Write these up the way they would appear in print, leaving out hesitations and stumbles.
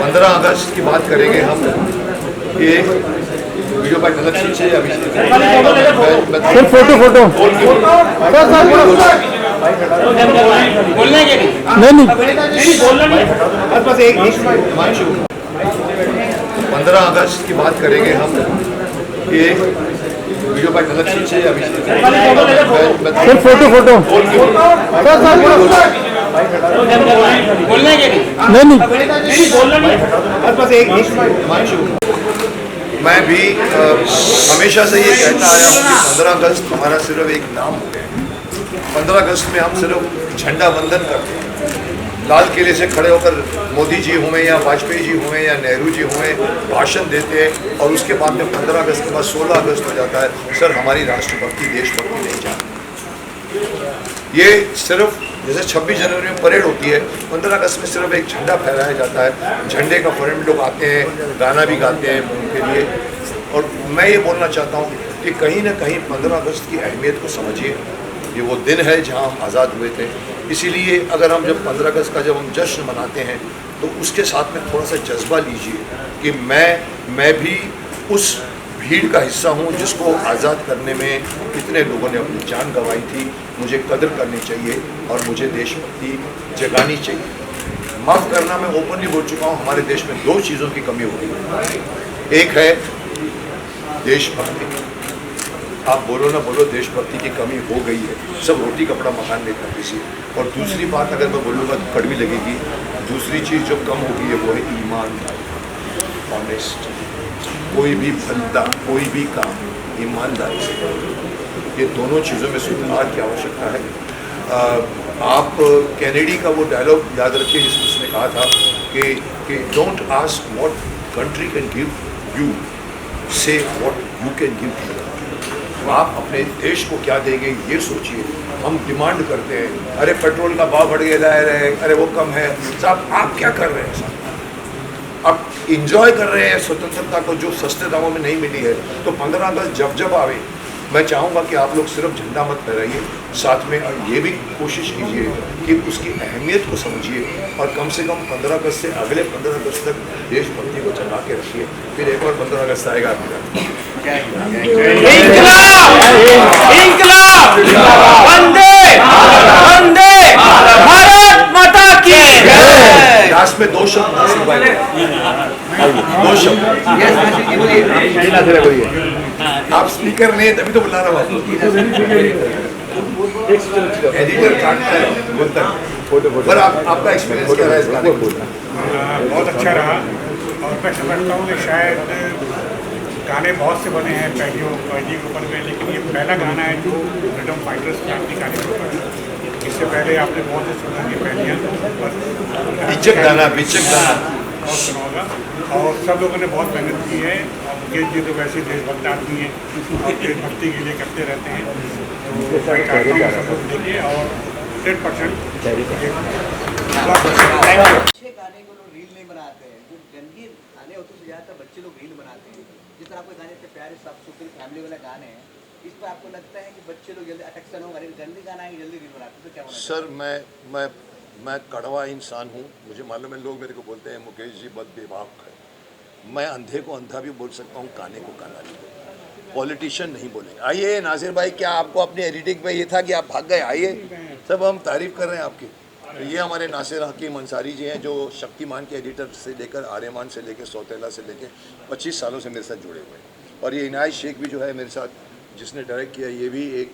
15 अगस्त की बात करेंगे हम। ये वीडियो का गलत खींचे अभी सर फोटो बोलने के लिए नहीं बस एक 15 अगस्त की बात करेंगे हम। ये वीडियो का गलत खींचे अभी सर फोटो बोलने के लिए नहीं बस एक मैं भी हमेशा से ये कहता आया हूँ कि 15 अगस्त हमारा सिर्फ एक नाम हो गया। 15 अगस्त में हम सिर्फ झंडा वंदन करते हैं, लाल किले से खड़े होकर मोदी जी हुए या वाजपेयी जी हुए या नेहरू जी हुए भाषण देते हैं और उसके बाद में 15 अगस्त के बाद 16 अगस्त हो जाता है। सर हमारी राष्ट्रभक्ति देशभक्ति नहीं जाती। ये सिर्फ जैसे 26 जनवरी में परेड होती है, 15 अगस्त में सिर्फ एक झंडा फहराया जाता है। झंडे का फौरन लोग आते हैं, गाना भी गाते हैं उनके लिए। और मैं ये बोलना चाहता हूँ कि कहीं ना कहीं 15 अगस्त की अहमियत को समझिए। ये वो दिन है जहाँ हम आज़ाद हुए थे। इसीलिए अगर हम जब 15 अगस्त का जब हम जश्न मनाते हैं तो उसके साथ में थोड़ा सा जज्बा लीजिए कि मैं भी उस भीड़ का हिस्सा हूँ जिसको आज़ाद करने में कितने लोगों ने अपनी जान गंवाई थी। मुझे कदर करनी चाहिए और मुझे देशभक्ति जगानी चाहिए। माफ़ करना, मैं ओपनली बोल चुका हूँ, हमारे देश में 2 चीज़ों की कमी हो गई है। एक है देशभक्ति। आप बोलो ना बोलो, देशभक्ति की कमी हो गई है। सब रोटी कपड़ा मकान नहीं करते सी। और दूसरी बात अगर मैं बोलूँगा तो कड़वी लगेगी, दूसरी चीज़ जो कम हो गई है वो है ईमानदारी, ऑनेस्ट। कोई भी बंदा कोई भी काम ईमानदारी से करो। ये दोनों चीज़ों में सुधार की आवश्यकता है। आप कैनेडी का वो डायलॉग याद रखिए जिसमें उसने कहा था कि don't ask what country can give you, से व्हाट यू कैन गिव। आप अपने देश को क्या देंगे ये सोचिए। हम डिमांड करते हैं, अरे पेट्रोल का भाव बढ़ गया है, अरे वो कम है। साहब आप क्या कर रहे हैं साहब? आप इंजॉय कर रहे हैं स्वतंत्रता को जो सस्ते दामों में नहीं मिली है। तो 15 अगस्त जब आवे, मैं चाहूँगा कि आप लोग सिर्फ झंडा मत फहराइए, साथ में ये भी कोशिश कीजिए कि उसकी अहमियत को समझिए और कम से कम 15 अगस्त से अगले 15 अगस्त तक देशभक्ति को जगा के रखिए। फिर एक और 15 अगस्त आएगा आपका। इंकलाब वंदे वंदे भारत माता की जय। लास्ट में 2 शब्द नासिर भाई, 2 शब्द। आप स्पीकर नहीं तभी तो बुला रहा हूँ। एडिटर काटता है बोलता है। पर आपका एक्सपीरियंस क्या रहा इस गाने को? बहुत अच्छा रहा और मैं समझता हूँ कि शायद गाने बहुत से बने हैं पहलियों के ऊपर में, लेकिन ये पहला गाना है जो फ्रीडम फाइटर्स के आखिरी गाने के ऊपर है। इससे पहले आपने बहुत से सुना कि पहलियाँ बिचक गाना बहुत सुना होगा और सब लोगों ने बहुत मेहनत की है। और मुकेश जी तो वैसे देशभक्त आदमी हैं और देशभक्ति के लिए करते रहते हैं। तो मैं चाहता हूँ सब लोग देखिए और 100% अच्छे गाने को लोग रील नहीं बनाते हैं। जो गंदी गाने होते हैं ज़्यादातर बच्चे लोग रील बनाते हैं। जिस तरह आपके गाने से प्यारे साफ सुथरे फैमिली वाले गाने हैं, इस पर आपको लगता है कि बच्चे लोग जल्दी अट्रैक्शन होगा, गंदी गाना है जल्दी रील बनाते हैं, तो क्या होना चाहिए? सर मैं कड़वा इंसान हूँ, मुझे मालूम है। लोग मेरे को बोलते हैं मुकेश जी बद बेबाक है। मैं अंधे को अंधा भी बोल सकता हूँ, काने को काना भी बोल सकता हूँ। पॉलिटिशियन नहीं बोलेंगे। आइए नासिर भाई, क्या आपको अपनी एडिटिंग पे ये था कि आप भाग गए? आइए, सब हम तारीफ कर रहे हैं आपकी। तो ये हमारे नासिर हकीम अंसारी जी हैं जो शक्तिमान के एडिटर से लेकर आर्यमान से लेकर सौतेला से लेकर 25 सालों से मेरे साथ जुड़े हुए हैं। और ये इनायत शेख भी जो है मेरे साथ, जिसने डायरेक्ट किया, ये भी एक,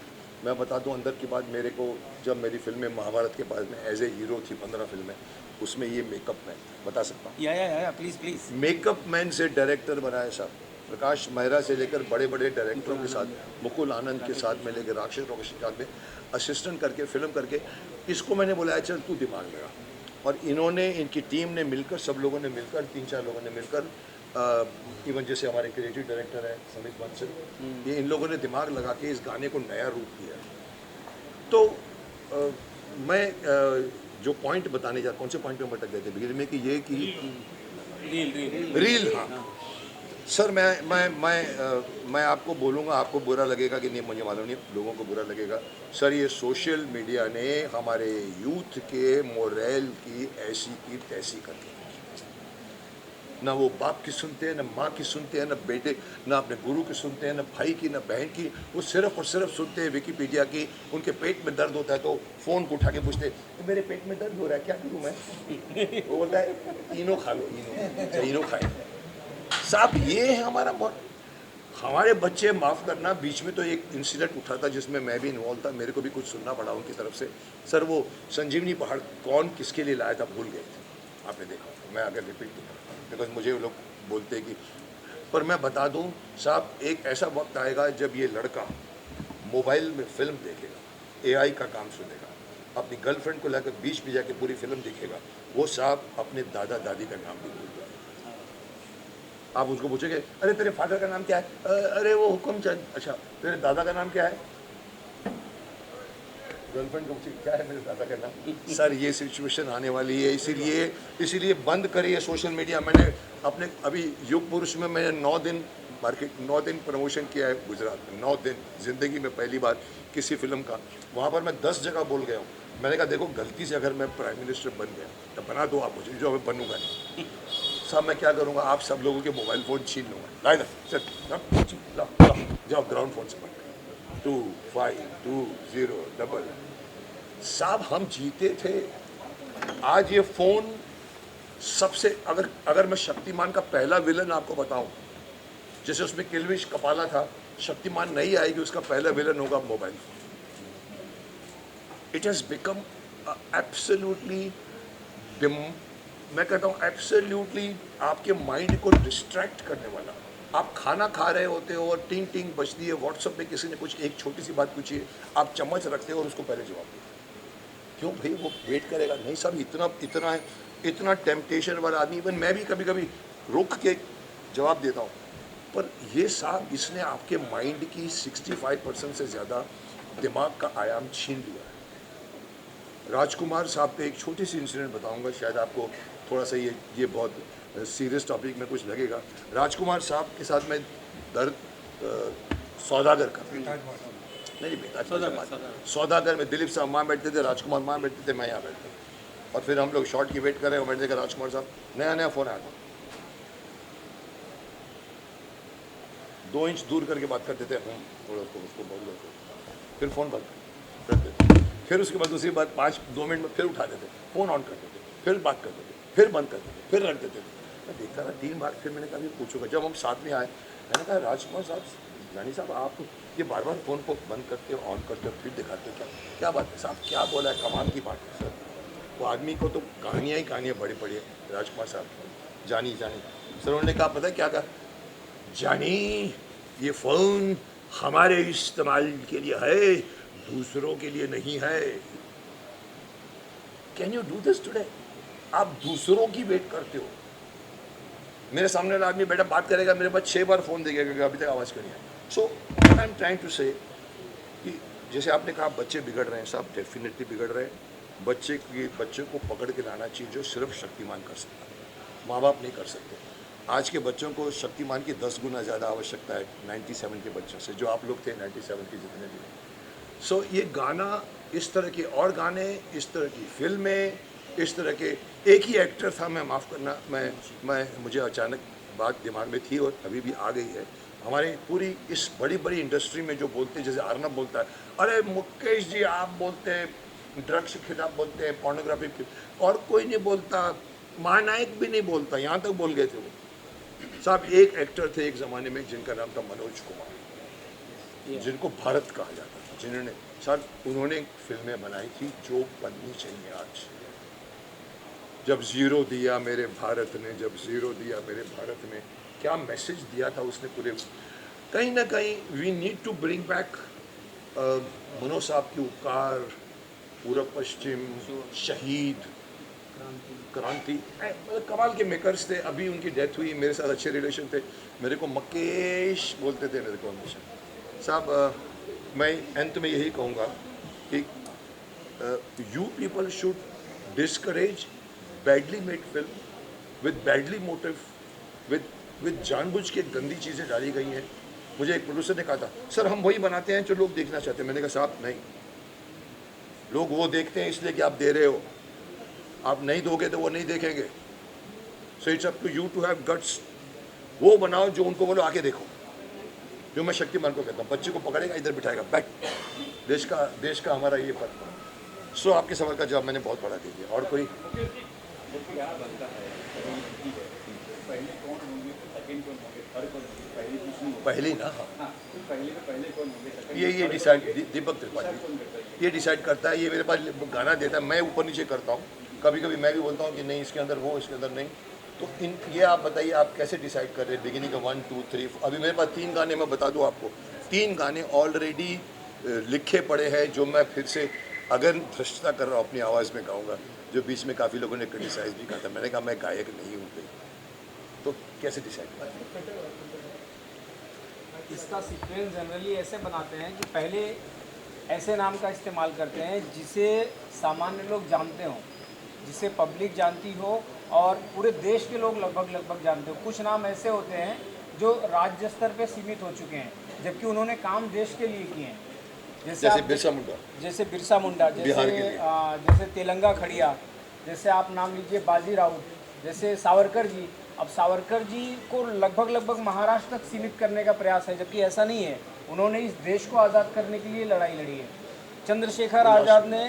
मैं बता दूं अंदर की बात, मेरे को जब मेरी फिल्में महाभारत के बाद में एज ए हीरो थी 15 फिल्में, उसमें ये मेकअप मैन, बता सकता हूँ। या प्लीज मेकअप मैन से डायरेक्टर बनाया साहब। प्रकाश मेहरा से लेकर बड़े बड़े डायरेक्टरों के साथ, मुकुल आनंद के साथ में लेकर राक्षसों के साथ में असिस्टेंट करके फिल्म करके इसको मैंने बुलाया, चल तू दिमाग लगा। और इन्होंने, इनकी टीम ने मिलकर, सब लोगों ने मिलकर, 3-4 लोगों ने मिलकर, इवन जैसे हमारे क्रिएटिव डायरेक्टर है समित बंसल, ये इन लोगों ने दिमाग लगा के इस गाने को नया रूप दिया। तो मैं जो पॉइंट बताने जा, कौन से पॉइंट पे भटक गए थे बिगिनिंग में, कि ये कि रील। हाँ सर, मैं आपको बोलूँगा, आपको बुरा लगेगा कि नहीं मुझे मालूम नहीं, लोगों को बुरा लगेगा। सर ये सोशल मीडिया ने हमारे यूथ के मोरल की ऐसी की तैसी कर दी। ना वो बाप की सुनते हैं, ना माँ की सुनते हैं, ना बेटे, ना अपने गुरु की सुनते हैं, ना भाई की, ना बहन की। वो सिर्फ और सिर्फ सुनते हैं विकीपीडिया की। उनके पेट में दर्द होता है तो फ़ोन को उठा के पूछते हैं, तो मेरे पेट में दर्द हो रहा है, क्या करूँ मैं? वो बोलता है इनो खा लो, इनो, इनो खाए। साहब ये है हमारा हमारे बच्चे, माफ़ करना, बीच में तो एक इंसिडेंट उठा था जिसमें मैं भी इन्वॉल्व था, मेरे को भी कुछ सुनना पड़ा उनकी तरफ से। सर वो संजीवनी पहाड़ कौन किसके लिए लाया था भूल गए थे, आपने देखा, मैं अगर रिपीट नहीं करता बिकॉज मुझे वो लोग बोलते हैं कि, पर मैं बता दूं साहब, एक ऐसा वक्त आएगा जब ये लड़का मोबाइल में फिल्म देखेगा, एआई का काम सुनेगा, अपनी गर्लफ्रेंड को लाकर बीच में जाके पूरी फिल्म देखेगा, वो साहब अपने दादा दादी का नाम भी भूल जाएगा। आप उसको पूछेंगे, अरे तेरे फादर का नाम क्या है? अरे वो हुक्मचंद। अच्छा, तेरे दादा का नाम क्या है? गर्लफ्रेंड को पूछिए क्या है मेरे दादा का नाम। सर ये सिचुएशन आने वाली है, इसीलिए बंद करिए सोशल मीडिया। मैंने अपने अभी युग पुरुष में मैंने 9 दिन मार्केट 9 दिन प्रमोशन किया है गुजरात में, 9 दिन ज़िंदगी में पहली बार किसी फिल्म का। वहाँ पर मैं 10 जगह बोल गया हूँ। मैंने कहा देखो गलती से अगर मैं प्राइम मिनिस्टर बन गया तो बना दो आप मुझे, जो मैं बनूंगा नहीं। साहब मैं क्या करूँगा, आप सब लोगों के मोबाइल फ़ोन छीन लूँगा। लाइए सर जाओ ग्राउंड फोन से 2520 साहब हम जीते थे। आज ये फ़ोन सबसे, अगर मैं शक्तिमान का पहला विलन आपको बताऊं, जैसे उसमें किल्विश कपाला था, शक्तिमान नहीं आएगी, उसका पहला विलन होगा mobile. It has become absolutely, मैं कहता हूँ एब्सोल्युटली आपके माइंड को डिस्ट्रैक्ट करने वाला। आप खाना खा रहे होते हो और टिंग टिंग बजती है, व्हाट्सएप पे किसी ने कुछ एक छोटी सी बात पूछी है, आप चम्मच रखते हो और उसको पहले जवाब देते। क्यों भाई, वो वेट करेगा नहीं साहब, इतना टेम्पटेशन वाला आदमी। इवन मैं भी कभी कभी रुक के जवाब देता हूँ, पर ये साहब इसने आपके माइंड की 65% से ज़्यादा दिमाग का आयाम छीन लिया है। राजकुमार साहब पे एक छोटी सी इंसिडेंट बताऊंगा, शायद आपको थोड़ा सा ये बहुत सीरियस टॉपिक में कुछ लगेगा। राजकुमार साहब के साथ मैं सौदागर का नहीं बेटा सौदागर में दिलीप साहब वहाँ बैठते थे, राजकुमार वहाँ बैठते थे, मैं यहाँ बैठता, और फिर हम लोग शॉट की वेट कर रहे हैं। बैठते थे राजकुमार साहब, नया फ़ोन आया था, 2 इंच दूर करके बात करते थे हम, थोड़ा उसको बोल दो, फिर फ़ोन बंद कर देते, फिर उसके बाद दूसरी बात 2 मिनट में फिर उठा देते, फ़ोन ऑन करते थे, फिर बात करते थे, फिर बंद करते थे, फिर रख देते थे। मैं देखता था 3 बार, फिर मैंने कहा पूछूंगा। जब हम साथ में आए, मैंने कहा राजकुमार साहब, जानी साहब आप ये बार बार फ़ोन को बंद करते हो, ऑन करते हो, फिर दिखाते हो, क्या बात है साहब, क्या बोला है, कमाल की बात है सर। वो आदमी को तो कहानियाँ ही कहानियाँ बड़ी पड़ी है। राजकुमार साहब जानी सर, उन्होंने कहा पता है क्या कहा, जानी ये फ़ोन हमारे इस्तेमाल के लिए है, दूसरों के लिए नहीं है। Can you do this today? आप दूसरों की वेट करते हो। मेरे सामने वाला आदमी बेटा बात करेगा, मेरे पास 6 बार फ़ोन देगा, अभी तक आवाज़ करिए। सो आई एम ट्राइंग टू से कि जैसे आपने कहा बच्चे बिगड़ रहे हैं, साहब डेफिनेटली बिगड़ रहे हैं। बच्चे को पकड़ के लाना चाहिए, जो सिर्फ शक्तिमान कर सकता है, माँ बाप नहीं कर सकते। आज के बच्चों को शक्तिमान की 10 गुना ज़्यादा आवश्यकता है 97 के बच्चों से, जो आप लोग थे 97 के जितने भी। सो ये गाना, इस तरह के और गाने, इस तरह की फिल्में, इस तरह के, एक ही एक्टर था, मैं माफ़ करना, मैं मुझे अचानक बात दिमाग में थी और अभी भी आ गई है। हमारे पूरी इस बड़ी इंडस्ट्री में जो बोलते हैं, जैसे अर्नब बोलता है, अरे मुकेश जी आप बोलते हैं ड्रग्स के खिलाफ, बोलते हैं पोर्नोग्राफी के, और कोई नहीं बोलता, महानायक भी नहीं बोलता, यहाँ तक बोल गए थे वो साहब। एक एक्टर थे एक ज़माने में जिनका नाम था मनोज कुमार, जिनको भारत कहा जाता था, जिन्होंने साहब उन्होंने फिल्में बनाई थी जो बननी चाहिए आज। जब ज़ीरो दिया मेरे भारत ने, जब ज़ीरो दिया मेरे भारत ने, क्या मैसेज दिया था उसने पूरे। कहीं ना कहीं we need to bring back Manoj साहब की उपकार, पूरब पश्चिम, शहीद, क्रांति, कमाल के मेकर्स थे। अभी उनकी डेथ हुई, मेरे साथ अच्छे रिलेशन थे, मेरे को मकेश बोलते थे मेरे को हमेशा। साहब मैं अंत में यही कहूँगा कि you people should discourage badly made film with badly motive, with जानबूझ के गंदी चीज़ें डाली गई हैं। मुझे एक प्रोड्यूसर ने कहा था, सर हम वही बनाते हैं जो लोग देखना चाहते हैं। मैंने कहा साहब नहीं, लोग वो देखते हैं इसलिए कि आप दे रहे हो, आप नहीं दोगे तो वो नहीं देखेंगे। So it's up to you to have guts. वो बनाओ जो उनको बोलो आके देखो, जो मैं शक्तिमान को कहता हूँ, बच्चे को पकड़ेगा इधर बिठाएगा, बैठ, देश का हमारा ये फर्क। सो आपके सवाल का जवाब मैंने बहुत बड़ा दे दिया। और कोई पहले ना, ये डिसाइड दीपक त्रिपाठी ये डिसाइड करता है, ये मेरे पास गाना देता है, मैं ऊपर नीचे करता हूँ, कभी कभी मैं भी बोलता हूँ कि नहीं इसके अंदर वो, इसके अंदर नहीं। तो ये आप बताइए आप कैसे डिसाइड कर रहे हैं बिगिनिंग का 1 2 3। अभी मेरे पास 3 गाने, मैं बता दूँ आपको, 3 गाने ऑलरेडी लिखे पड़े हैं जो मैं फिर से अगर धृष्टता कर रहा हूँ अपनी आवाज़ में गाऊंगा, जो बीच में काफ़ी लोगों ने क्रिटिसाइज भी कहा था। मैंने कहा मैं गायक नहीं हूँ भाई, तो कैसे डिसाइड करें? इसका सीक्वेंस जनरली ऐसे बनाते हैं कि पहले ऐसे नाम का इस्तेमाल करते हैं जिसे सामान्य लोग जानते हों, जिसे पब्लिक जानती हो और पूरे देश के लोग लगभग जानते हो। कुछ नाम ऐसे होते हैं जो राज्य स्तर पे सीमित हो चुके हैं, जबकि उन्होंने काम देश के लिए किए हैं। जैसे बिरसा मुंडा, जैसे तेलंगा खड़िया, जैसे आप नाम लीजिए बाजी राउत, जैसे सावरकर जी। अब सावरकर जी को लगभग महाराष्ट्र तक सीमित करने का प्रयास है, जबकि ऐसा नहीं है। उन्होंने इस देश को आज़ाद करने के लिए लड़ाई लड़ी है। चंद्रशेखर आज़ाद ने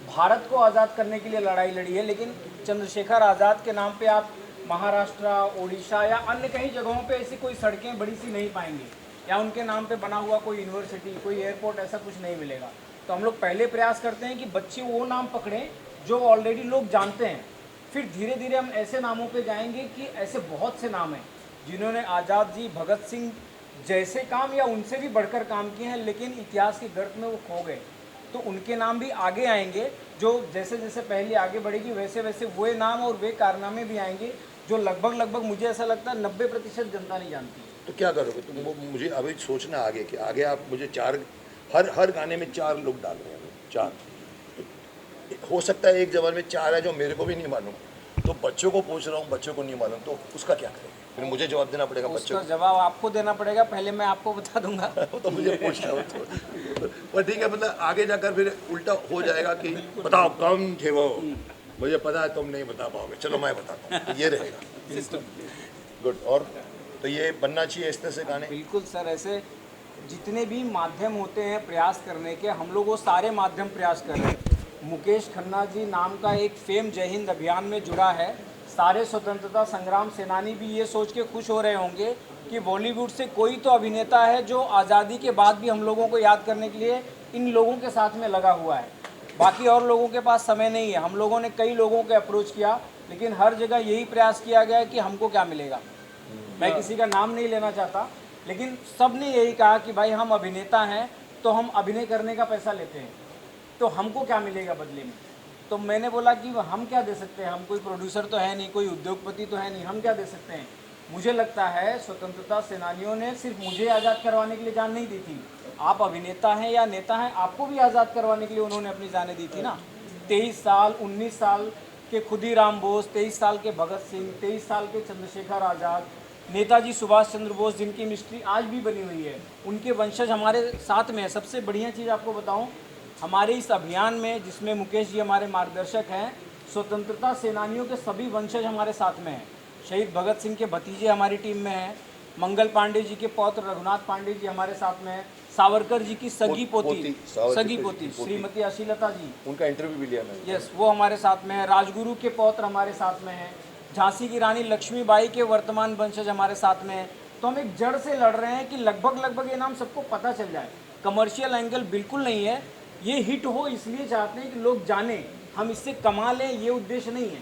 भारत को आज़ाद करने के लिए लड़ाई लड़ी है, लेकिन चंद्रशेखर आज़ाद के नाम पे आप महाराष्ट्र, ओडिशा या अन्य कई जगहों पे ऐसी कोई सड़कें बड़ी सी नहीं पाएंगे, या उनके नाम पे बना हुआ कोई यूनिवर्सिटी, कोई एयरपोर्ट, ऐसा कुछ नहीं मिलेगा। तो हम लोग पहले प्रयास करते हैं कि बच्चे वो नाम पकड़ें जो ऑलरेडी लोग जानते हैं, फिर धीरे धीरे हम ऐसे नामों पे जाएंगे कि ऐसे बहुत से नाम हैं जिन्होंने आज़ाद जी, भगत सिंह जैसे काम या उनसे भी बढ़कर काम किए हैं, लेकिन इतिहास के गर्त में वो खो गए। तो उनके नाम भी आगे आएंगे, जो जैसे जैसे पहले आगे बढ़ेगी वैसे वैसे वो नाम और वे कारनामे भी आएंगे जो लगभग मुझे ऐसा लगता है 90% जनता नहीं जानती। तो क्या करोगे तुम? वो मुझे अभी सोचना आगे कि आगे आप मुझे 4 हर गाने में 4 लोग डाल रहे हैं, 4 हो सकता है एक जवान में 4 है जो मेरे को भी नहीं मालूम, तो बच्चों को पूछ रहा हूँ, बच्चों को नहीं मालूम, तो उसका क्या करें? फिर मुझे जवाब देना पड़ेगा बच्चों को। जवाब आपको देना पड़ेगा, पहले मैं आपको बता दूंगा। तो मुझे पूछना हो तो ठीक है, मतलब आगे जाकर फिर उल्टा हो जाएगा कि बताओ कौन थे वो, मुझे पता है तुम नहीं बता पाओगे, चलो मैं बताता हूँ, तो ये रहेगा। गुड। और तो ये बनना चाहिए इस तरह से गाने। बिल्कुल सर, ऐसे जितने भी माध्यम होते हैं प्रयास करने के, हम लोग वो सारे माध्यम प्रयास कर रहे हैं। मुकेश खन्ना जी नाम का एक फेम जय हिंद अभियान में जुड़ा है। सारे स्वतंत्रता संग्राम सेनानी भी ये सोच के खुश हो रहे होंगे कि बॉलीवुड से कोई तो अभिनेता है जो आज़ादी के बाद भी हम लोगों को याद करने के लिए इन लोगों के साथ में लगा हुआ है। बाकी और लोगों के पास समय नहीं है। हम लोगों ने कई लोगों को अप्रोच किया, लेकिन हर जगह यही प्रयास किया गया है कि हमको क्या मिलेगा। मैं किसी का नाम नहीं लेना चाहता, लेकिन सब ने यही कहा कि भाई हम अभिनेता हैं तो हम अभिनय करने का पैसा लेते हैं, तो हमको क्या मिलेगा बदले में। तो मैंने बोला कि हम क्या दे सकते हैं, हम कोई प्रोड्यूसर तो है नहीं, कोई उद्योगपति तो है नहीं, हम क्या दे सकते हैं। मुझे लगता है स्वतंत्रता सेनानियों ने सिर्फ मुझे आज़ाद करवाने के लिए जान नहीं दी थी। आप अभिनेता हैं या नेता हैं, आपको भी आज़ाद करवाने के लिए उन्होंने अपनी जानें दी थी ना। 23 साल 19 साल के खुदीराम बोस, 23 साल के भगत सिंह, 23 साल के चंद्रशेखर आज़ाद, नेताजी सुभाष चंद्र बोस, जिनकी मिस्ट्री आज भी बनी हुई है, उनके वंशज हमारे साथ में है। सबसे बढ़िया चीज़ आपको बताऊं, हमारे इस अभियान में जिसमें मुकेश जी हमारे मार्गदर्शक हैं, स्वतंत्रता सेनानियों के सभी वंशज हमारे साथ में हैं। शहीद भगत सिंह के भतीजे हमारी टीम में हैं, मंगल पांडे जी के पौत्र रघुनाथ पांडे जी हमारे साथ में हैं, सावरकर जी की सगी पोती श्रीमती अशीलता जी, उनका इंटरव्यू भी लिया मैंने। यस, वो हमारे साथ में है। राजगुरु के पौत्र हमारे साथ में हैं। झांसी की रानी लक्ष्मीबाई के वर्तमान वंशज हमारे साथ में हैं। तो हम एक जड़ से लड़ रहे हैं कि लगभग ये नाम सबको पता चल जाए। कमर्शियल एंगल बिल्कुल नहीं है, ये हिट हो इसलिए चाहते हैं कि लोग जाने, हम इससे कमा लें, ये उद्देश्य नहीं है।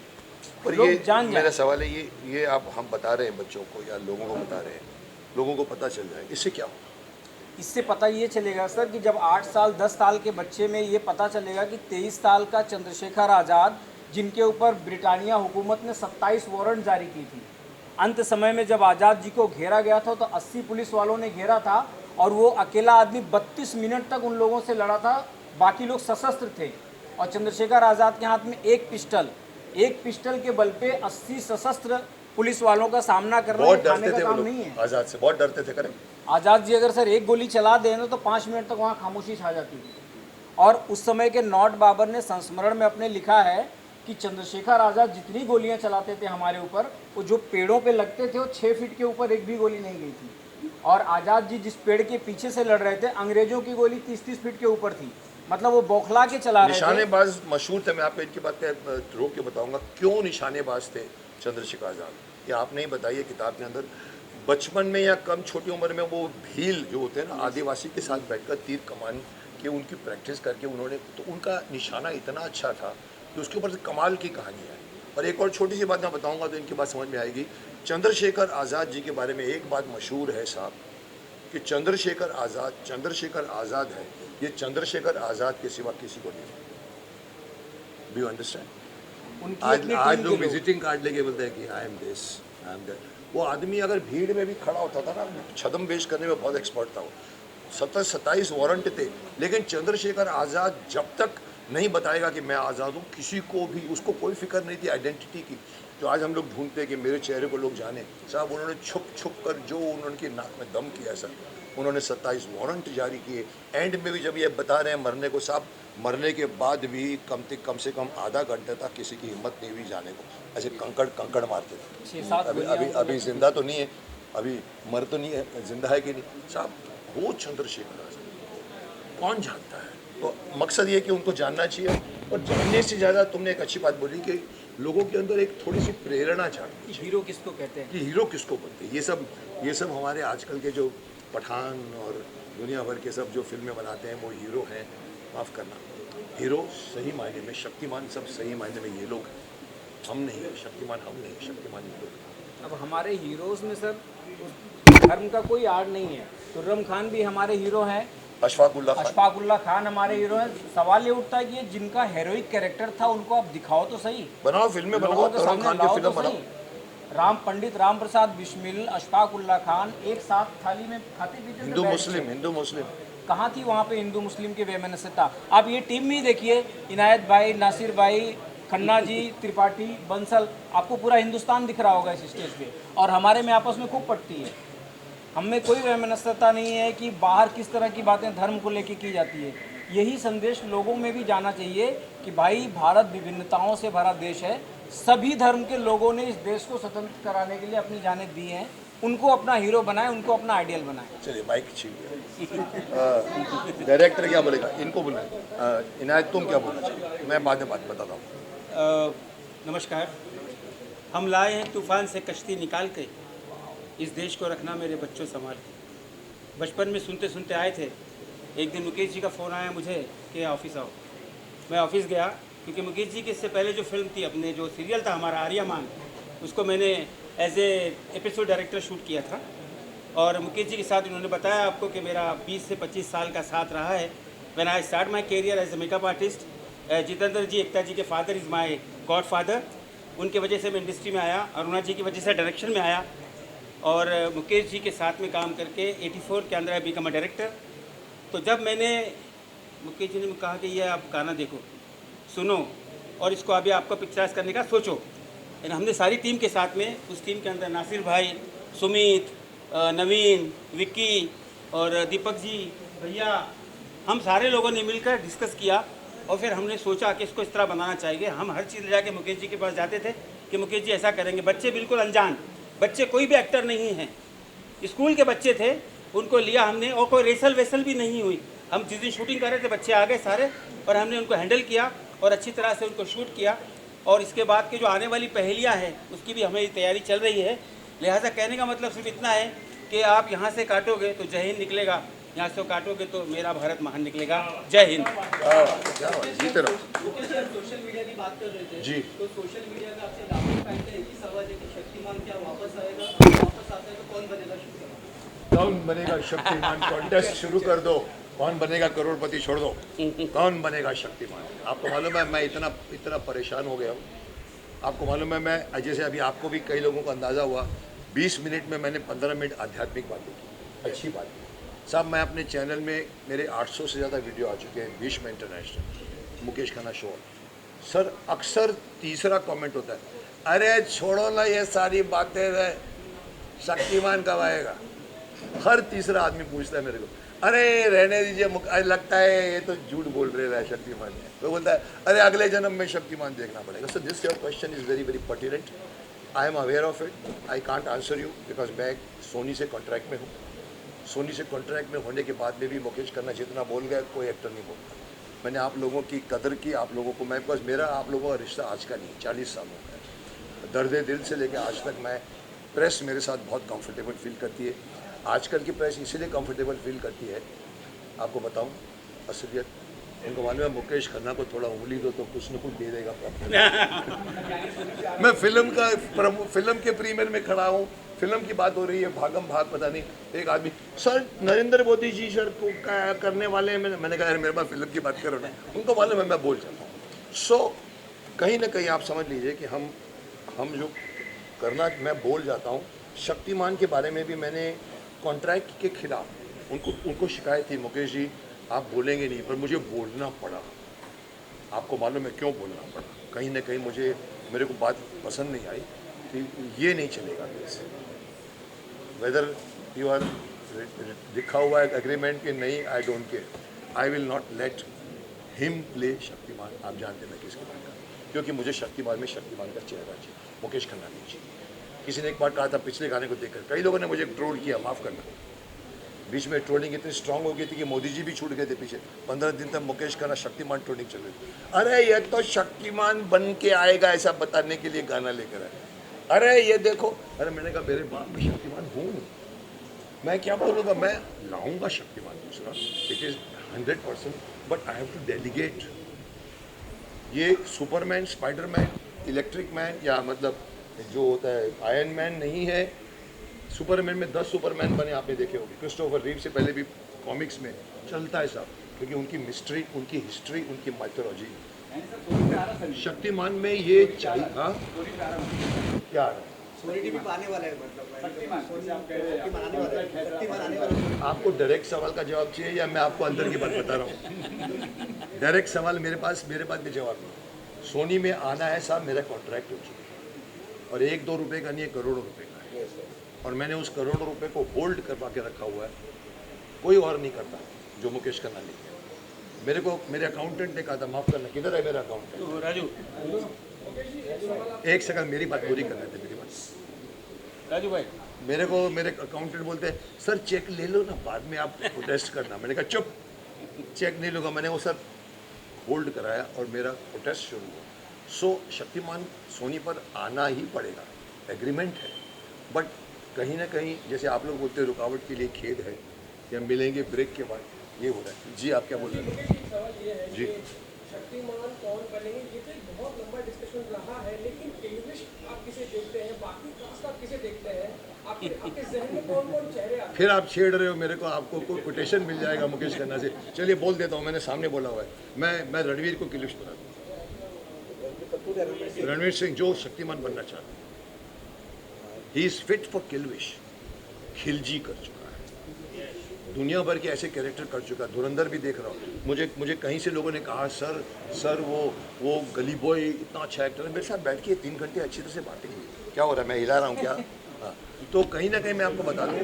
और ये मेरा सवाल है, ये आप हम बता रहे हैं बच्चों को या लोगों को बता रहे हैं, लोगों को पता चल जाए, इससे क्या हो? इससे पता ये चलेगा सर कि जब 8 साल 10 साल के बच्चे में ये पता चलेगा कि 23 साल का चंद्रशेखर आज़ाद, जिनके ऊपर ब्रिटानिया हुकूमत ने 27 वारंट जारी की थी, अंत समय में जब आज़ाद जी को घेरा गया था तो 80 पुलिस वालों ने घेरा था और वो अकेला आदमी 32 मिनट तक उन लोगों से लड़ा था, बाकी लोग सशस्त्र थे। और चंद्रशेखर आज़ाद के हाथ में एक पिस्टल के बल पे 80 सशस्त्र पुलिस वालों का सामना करना खाने का काम नहीं है। आज़ाद से बहुत डरते थे। करें आज़ाद जी अगर सर एक गोली चला दें तो 5 मिनट तक वहाँ खामोशी छा जाती थी। और उस समय के नॉट बाबर ने संस्मरण में अपने लिखा है कि चंद्रशेखर आज़ाद जितनी गोलियां चलाते थे हमारे ऊपर, वो जो पेड़ों पे लगते थे वो 6 फीट के ऊपर एक भी गोली नहीं गई थी। और आज़ाद जी जिस पेड़ के पीछे से लड़ रहे थे, अंग्रेजों की गोली 30-30 फीट के ऊपर थी। मतलब वो बौखला के चला रहे थे। निशानेबाज मशहूर थे। मैं आपको इनकी बात पे रोक के बताऊंगा क्यों निशानेबाज थे चंद्रशेखर आज़ाद। ये आपने ही बताइए किताब के अंदर। बचपन में या कम छोटी उम्र में वो भील जो होते हैं ना, आदिवासी के साथ बैठकर तीर कमान के उनकी प्रैक्टिस करके उन्होंने, तो उनका निशाना इतना अच्छा था कि उसके ऊपर से कमाल की कहानी है। और एक और छोटी सी बात मैं बताऊंगा तो इनकी बात समझ में आएगी। चंद्रशेखर आज़ाद जी के बारे में एक बात मशहूर है साहब, कि चंद्रशेखर आज़ाद है, ये चंद्रशेखर आज़ाद के सिवा किसी को नहीं। Do you understand? आज लोग विजिटिंग कार्ड लेके बोलते हैं कि I am this, I am that. वो आदमी अगर भीड़ में भी खड़ा होता था ना, छद्मवेश करने में बहुत एक्सपर्ट था वो। 27 वारंट थे, लेकिन चंद्रशेखर आज़ाद जब तक नहीं बताएगा कि मैं आज़ाद हूँ, किसी को भी, उसको कोई फिक्र नहीं थी आइडेंटिटी की। जो आज हम लोग ढूंढते हैं कि मेरे चेहरे को लोग जाने, साहब उन्होंने छुप छुप कर जो उन्होंने नाक में दम किया सर, उन्होंने 27 वारंट जारी किए। एंड में भी जब ये बता रहे हैं मरने को, साहब मरने के बाद भी कम से कम आधा घंटे तक किसी की हिम्मत नहीं हुई जाने को, ऐसे कंकड़ मारते थे। अभी जिंदा तो नहीं है, अभी मर तो नहीं है, जिंदा है कि नहीं साहब। वो चंद्रशेखर आज़ाद कौन जानता है? तो मकसद ये कि उनको जानना चाहिए। और जानने से ज़्यादा तुमने एक अच्छी बात बोली कि लोगों के अंदर एक थोड़ी सी प्रेरणा चाहिए। हीरो किसको कहते हैं, कि हीरो किसको बनते हैं। ये सब हमारे आजकल के जो पठान और दुनिया भर के सब जो फिल्में बनाते हैं वो हीरो हैं। माफ़ करना, हीरो सही मायने में, शक्तिमान सब सही मायने में ये लोग हैं। हम नहीं, शक्तिमान हम नहीं, शक्तिमान ये लोग हैं। अब हमारे हीरोज़ में सर धर्म का कोई आड़ नहीं है। खुर्रम खान भी हमारे हीरो हैं, अशफाकुल्ला खान हमारे हीरो हैं। सवाल ये उठता है कि ये जिनका हेरोइक कैरेक्टर था उनको आप दिखाओ तो सही, बनाओ फिल्में बनाओ, लोगों के खुर्रम सामने खान लाओ की फिल्म तो बनाओ। सही। पंडित राम प्रसाद बिस्मिल, अशफाकुल्ला खान एक साथ थाली में खाते पीते थे। हिंदू मुस्लिम कहाँ थी वहाँ पे हिंदू मुस्लिम की वैमनस्यता? आप ये टीम में ही देखिए, इनायत भाई, नासिर भाई, खन्ना जी, त्रिपाठी, बंसल, आपको पूरा हिंदुस्तान दिख रहा होगा इस स्टेज पे। और हमारे में आपस में खूब पटती है। हम में कोई वैमनस्यता नहीं है कि बाहर किस तरह की बातें धर्म को लेके की जाती है। यही संदेश लोगों में भी जाना चाहिए कि भाई भारत विभिन्नताओं से भरा देश है। सभी धर्म के लोगों ने इस देश को स्वतंत्र कराने के लिए अपनी जानें दी हैं। उनको अपना हीरो बनाएं, उनको अपना आइडियल बनाएं। चलिए माइक छीन डायरेक्टर क्या बोलेगा, इनको बुलाएं। इनायत तुम क्या बोलना चाहिए, मैं बाद में बात बताता हूँ। नमस्कार। हम लाए हैं तूफान से कश्ती निकाल के, इस देश को रखना मेरे बच्चों संभाल के। बचपन में सुनते सुनते आए थे। एक दिन मुकेश जी का फ़ोन आया मुझे कि ऑफिस आओ। मैं ऑफिस गया, क्योंकि मुकेश जी के इससे पहले जो फिल्म थी, अपने जो सीरियल था हमारा आर्यमान, उसको मैंने as a episode director shoot किया था। और मुकेश जी के साथ उन्होंने बताया आपको कि मेरा 20 से 25 साल का साथ रहा है। When I start my career as a makeup artist, Jitendra ji, Ekta ji के father is my godfather. उनके वजह से मैं इंडस्ट्री में आया, अरुणा जी की वजह से डायरेक्शन में आया। और मुकेश जी के साथ में काम करके 84 के अंदर आई बिकम अ डायरेक्टर। तो जब मैंने, मुकेश जी ने कहा कि ये आप गाना देखो, सुनो, और इसको अभी आपको पिक्चराइज करने का सोचो। हमने सारी टीम के साथ में, उस टीम के अंदर नासिर भाई, सुमित, नवीन, विक्की और दीपक जी, भैया, हम सारे लोगों ने मिलकर डिस्कस किया। और फिर हमने सोचा कि इसको इस तरह बनाना चाहिए। हम हर चीज़ ले जाके मुकेश जी के पास जाते थे कि मुकेश जी ऐसा करेंगे। बच्चे बिल्कुल अनजान, बच्चे कोई भी एक्टर नहीं हैं, स्कूल के बच्चे थे, उनको लिया हमने। और कोई रेसल वेसल भी नहीं हुई। हम जिस दिन शूटिंग कर रहे थे बच्चे आ गए सारे, और हमने उनको हैंडल किया और अच्छी तरह से उनको शूट किया। और इसके बाद की जो आने वाली पहेलियाँ हैं उसकी भी हमें तैयारी चल रही है। लिहाजा कहने का मतलब सिर्फ इतना है कि आप यहाँ से काटोगे तो जय हिंद निकलेगा, यहाँ से काटोगे तो मेरा भारत महान निकलेगा। जय हिंद। जीते रहो। सोशल मीडिया की बात कर रहे थे जी। तो सोशल मीडिया में आपसे लाखों फैंस का एक ही सवाल है कि शक्तिमान क्या वापस आएगा? वापस आता है तो कौन बनेगा शक्तिमान? कौन बनेगा शक्तिमान कॉन्टेस्ट शुरू कर दो। कौन बनेगा करोड़पति छोड़ दो, कौन बनेगा शक्तिमान। आपको मालूम है मैं इतना परेशान हो गया हूँ। आपको मालूम है मैं, जैसे अभी आपको भी कई लोगों को अंदाज़ा हुआ, 20 मिनट में मैंने 15 मिनट आध्यात्मिक बातें की। अच्छी बात है साहब। मैं अपने चैनल में, मेरे 800 से ज़्यादा वीडियो आ चुके हैं। Bhishma international, Mukesh Khanna show. Sir अक्सर तीसरा कमेंट होता है, अरे छोड़ो ना ये सारी बातें, शक्तिमान कब आएगा। हर तीसरा आदमी पूछता है मेरे को, अरे रहने दीजिए, लगता है ये तो झूठ बोल रहे हैं शक्तिमान है। तो बोलता है अरे अगले जन्म में शक्तिमान देखना पड़ेगा। So this your question is very very pertinent. I am aware of it. I can't answer you because मैं सोनी से कॉन्ट्रैक्ट में हूँ। सोनी से कॉन्ट्रैक्ट में होने के बाद में भी मुकेश खन्ना जितना बोल गया कोई एक्टर नहीं बोलता। मैंने आप लोगों की कदर की, आप लोगों को मैं, बिकॉज मेरा आप लोगों का रिश्ता आज का नहीं, 40 सालों का है। दर्द दिल से लेकर आज तक मैं, प्रेस मेरे साथ बहुत कंफर्टेबल फील करती है। आजकल की प्रेस इसीलिए कंफर्टेबल फील करती है, आपको बताऊं असलियत, उनको मालूम है मुकेश खन्ना को थोड़ा उंगली दो तो कुछ न कुछ दे देगा। मैं फिल्म के प्रीमियर में खड़ा हूँ, फिल्म की बात हो रही है, भागम भाग पता नहीं, एक आदमी सर नरेंद्र मोदी जी सर को करने वाले हैं। मैंने कहा यार मेरे पास फिल्म की बात करो ना, उनको मालूम है मैं बोल जाता हूँ। सो कहीं ना कहीं आप समझ लीजिए कि हम जो करना, मैं बोल जाता हूँ। शक्तिमान के बारे में भी मैंने कॉन्ट्रैक्ट के खिलाफ उनको शिकायत थी, मुकेश जी आप बोलेंगे नहीं, पर मुझे बोलना पड़ा। आपको मालूम है क्यों बोलना पड़ा? कहीं ना कहीं मेरे को बात पसंद नहीं आई कि ये नहीं चलेगा वैसे, वेदर यू आर लिखा हुआ है एग्रीमेंट कि नहीं, I don't care, I will not let him play Shaktimaan. आप जानते मैं किसके बारे में, क्योंकि मुझे शक्तिमान में शक्तिमान का चेहरा चाहिए, मुकेश खन्ना नहीं चाहिए। किसी ने एक बार कहा था पिछले गाने को देखकर, कई लोगों ने मुझे ट्रोल किया, माफ़ करना, बीच में ट्रोलिंग इतनी स्ट्रांग हो गई थी कि मोदी जी भी छूट गए थे पीछे। 15 दिन तक मुकेश खन्ना शक्तिमान ट्रोलिंग चल रही थी। अरे ये तो शक्तिमान बन के आएगा ऐसा बताने के लिए गाना लेकर आए, अरे ये देखो। अरे मैंने कहा मेरे बाप में शक्तिमान हूँ, मैं क्या बोलूँगा, मैं लाऊंगा शक्तिमान दूसरा, it is 100%, but I have to delegate. ये सुपरमैन, स्पाइडरमैन, इलेक्ट्रिक मैन या मतलब जो होता है आयरन मैन नहीं है। सुपरमैन में 10 सुपरमैन बने, आपने देखे होंगे। क्रिस्टोफर रीव से पहले भी कॉमिक्स में चलता है साहब, क्योंकि उनकी मिस्ट्री, उनकी हिस्ट्री, उनकी माइथोलॉजी। शक्तिमान में ये चाहिए। हाँ क्या आने वाला है, मतलब आने वाला है। आपको डायरेक्ट सवाल का जवाब चाहिए या मैं आपको अंदर की बात बता रहा हूँ? डायरेक्ट सवाल मेरे पास भी जवाब नहीं। सोनी में आना है साहब, मेरा कॉन्ट्रैक्ट हो चुका है, और 1-2 रुपये का नहीं है, करोड़ों रुपये का है, और मैंने उस करोड़ों रुपए को होल्ड करवा के रखा हुआ है। कोई और नहीं करता जो मुकेश खन्ना नहीं किया। मेरे को मेरे अकाउंटेंट ने कहा था, माफ़ करना, किधर है मेरा अकाउंटेंट? राजू, एक सेकंड मेरी बात पूरी करने थे, मेरी बात। राजू भाई, मेरे को मेरे अकाउंटेंट बोलते हैं सर चेक ले लो ना, बाद में आप प्रोटेस्ट करना। मैंने कहा चुप, चेक नहीं लूँगा। मैंने वो सर होल्ड कराया और मेरा प्रोटेस्ट शुरू हुआ। सो शक्तिमान सोनी पर आना ही पड़ेगा, एग्रीमेंट है। बट कहीं ना कहीं जैसे आप लोग बोलते हैं रुकावट के लिए खेद है, या मिलेंगे ब्रेक के बाद, ये हो रहा है। जी आप क्या बोल रहे हैं? जी शक्तिमान कौन बनेंगे, ये तो एक बहुत लंबा डिस्कशन रहा है, लेकिन इंग्लिश आप किसे देखते हैं, बाकी कास्ट आप किसे देखते हैं, आपके जहन में कौन कौन चेहरे आते हैं? फिर आप छेड़ रहे हो मेरे को, आपको कोई कोटेशन मिल जाएगा मुकेश खन्ना से। चलिए बोल देता हूँ, मैंने सामने बोला हुआ है। मैं रणवीर को किलिश बना दूँ, रणवीर सिंह जो शक्तिमान बनना चाहता है, he is fit for Kilvish. Khilji कर चुका है, दुनिया भर के ऐसे कैरेक्टर कर चुका है। धुरंधर भी देख रहा हूँ। मुझे कहीं से लोगों ने कहा सर वो गली बॉय इतना अच्छा एक्टर है। मेरे साथ बैठ के 3 घंटे अच्छी तरह से बातें की। क्या हो रहा है, मैं हिला रहा हूँ क्या? हाँ, तो कहीं ना कहीं मैं आपको बता दूँ,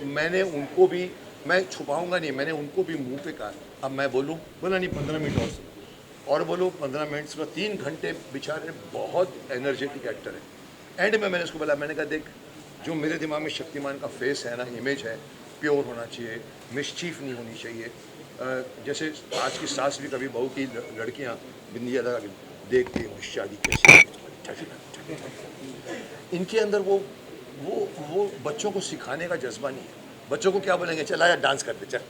मैंने उनको भी, मैं छुपाऊँगा नहीं, मैंने उनको भी मुँह पे कहा। अब मैं बोला नहीं 15 मिनट और बोलो 15 मिनट्स में 3 घंटे। बेचारे बहुत एनर्जेटिक एक्टर है। एंड में मैंने उसको बोला, मैंने कहा देख, जो मेरे दिमाग में शक्तिमान का फेस है ना, इमेज है, प्योर होना चाहिए, मिसचीफ नहीं होनी चाहिए। जैसे आज की सास भी कभी बहू की लड़कियां बिंदिया लगा के देखती हैं शादी कैसे, इनके अंदर वो बच्चों को सिखाने का जज्बा नहीं है। बच्चों को क्या बोलेंगे, चल आया डांस करते चल,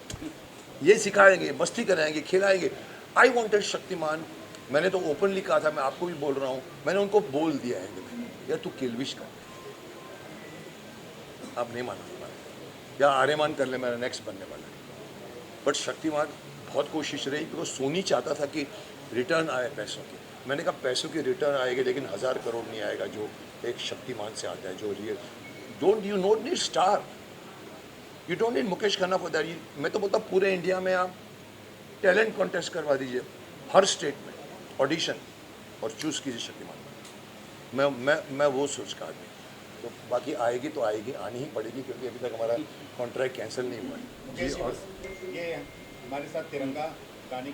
ये सिखाएंगे, मस्ती कराएंगे, खिलाएंगे। I wanted Shaktimaan. मैंने तो ओपनली कहा था, मैं आपको भी बोल रहा हूँ, मैंने उनको बोल दिया है यार तू किलविश कर। आप नहीं माना, या आर्यमान कर ले, मेरा नेक्स्ट बनने वाला है। बट शक्तिमान बहुत कोशिश रही, बिकॉज सोनी चाहता था कि रिटर्न आए पैसों की। मैंने कहा पैसों की रिटर्न आएगी, लेकिन 1000 करोड़ नहीं आएगा जो एक शक्तिमान से आता है, जो real. Don't need star, you don't need Mukesh Khanna for that. मैं तो बोलता पूरे इंडिया में आप टैलेंट कॉन्टेस्ट करवा दीजिए, हर स्टेट में ऑडिशन, और चूज़ कीजिए शक्तिमान। मैं वो सोच का आदमी। तो बाकी आएगी तो आएगी, आनी ही पड़ेगी क्योंकि अभी तक हमारा कॉन्ट्रैक्ट कैंसिल नहीं हुआ है। जी, और ये हमारे साथ तिरंगा गाने